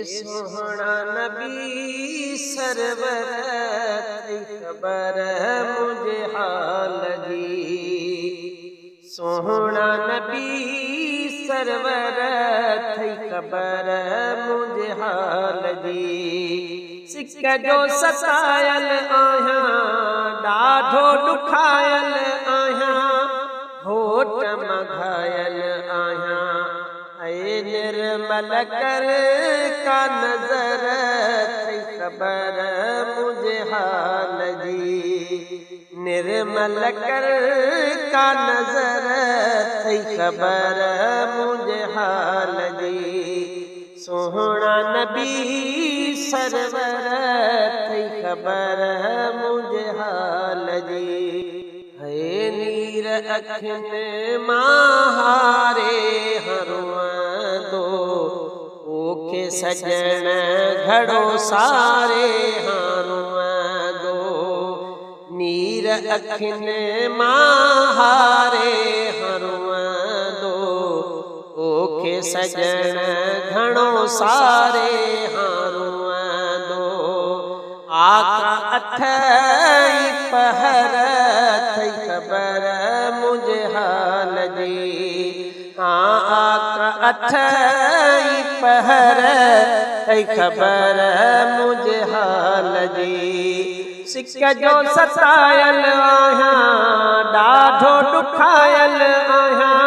सोहना नबी server थी खबर मुझे हाल जी। सोहना नबी सरवर थी खबर मुझे हाल जी। सिक जो सतायल आहियां ॾाढो ॾुखायल आहियां घोट मघायल आहियां ऐ निर्मल कर का नजर थी खबर मुझे हाल जी। निर्मल कर का नजर थी खबर मुझे हाल जी। सोहना नबी सरवर थी खबर मुझे हाल जी। है नीर अखिन माहारे हरुआ दो ओखे सजन घड़ो सारे हरुआ दो। नीर अखिन माहारे हरुआ दो ओखे सजन घड़ो सारे हरुआ दो। आका अथई पहर थी खबर मुझे हाल जी। आका अथई पहर थी खबर मुझे हाल जी। सिक जो सतायल आहियां ॾाढो ॾुखायल आहियां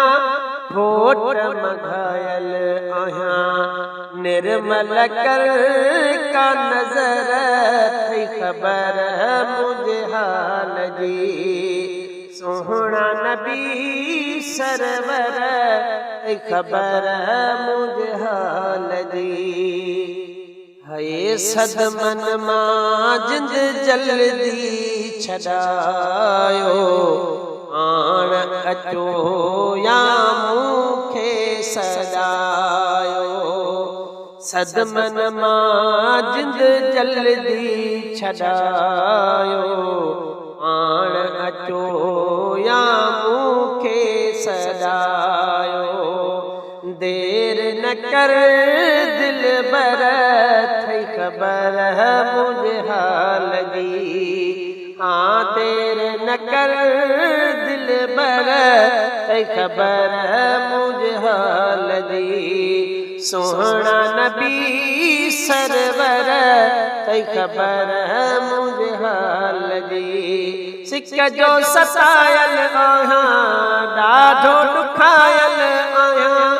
घोट मघायल आहियां निर्मल कर का नजर थी खबर मुझे हाल जी। सोहना नबी सरवर थी खबर मुझे हाल जी। है सदमन मां जिंद जल्दी छॾायो आण अचो या मूंखे सॾायो। सदमन मां जिंद जल्दी छॾायो आण अचो या मूंखे सॾायो। देर न कर दिलबर थी खबर मुझे हाल जी। हाँ देर न कर दिलबर थी खबर मुझे हाल जी। सोहना नबी सरवर थी खबर मुझे हाल जी। सिक जो सतायल आहियां ॾाढो ॾुखायल आहियां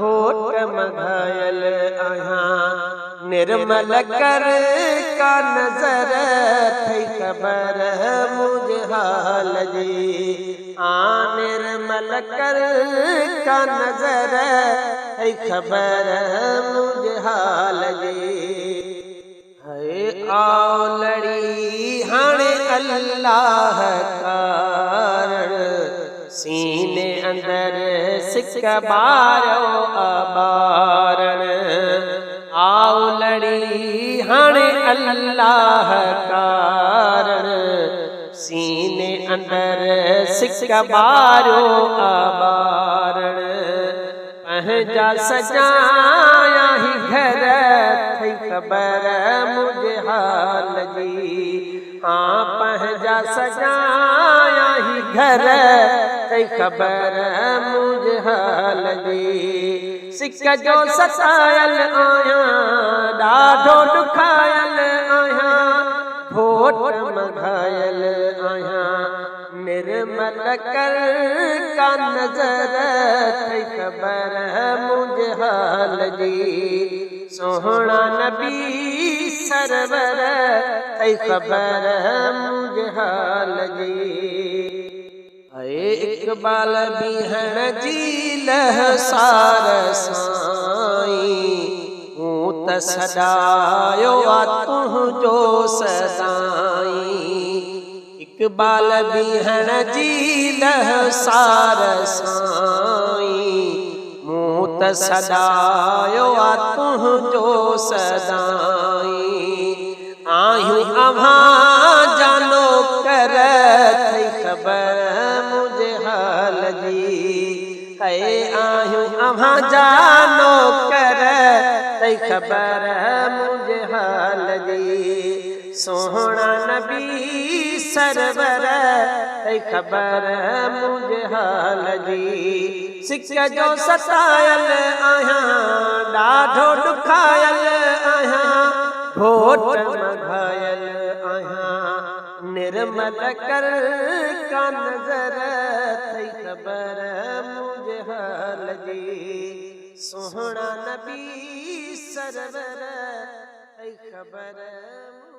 घोट मघायल आहियां निर्मल कर का नजर थी खबर मुझे हाल जी। निर्मल कर का नजर थी खबर मुझे हाल जी। है औलड़ी हाणे अल्लाह कारण सीने अंदर सिक बारो अबारण। औलड़ी हाणे अल्लाह कारण सीने अंदर सिक बारो अबारण। पंहिंजा सजाया ही घर थी खबर मुझे हाल जी। हाँ पंहिंजा सजाया ही घर थी खबर मुझे हाल जी। सिक जो सतायल आहियां ॾाढो ॾुखायल आहियां घोट मघायल आहियां निर्मल कर का नजर थी खबर मुझे हाल जी। सोहना नबी सरवर थी खबर मुझे हाल जी। इकबाल बिहण जी लहसार साईं हूं त सॾायो आ तुंहिंजो सदाईं। इकबाल बिहण जी लहसार साईं मूं त सॾायो आ तुंहिंजो सदाईं। आहियूं अव्हां जानो कर थी खबर मुझे हाल जी। है आहियूं अव्हां जानो कर तई ख़बर मुझे हाल जी सोहना नबी सरवर तई ख़बर मुझे हाल जी सिक जो सतायल आहियां ॾाढो ॾुखायल आहियां घोट मघायल आहियां निर्मल कर का नज़र तई ख़बर मुझे हाल जी सोहना नबी सरवर तई ख़बर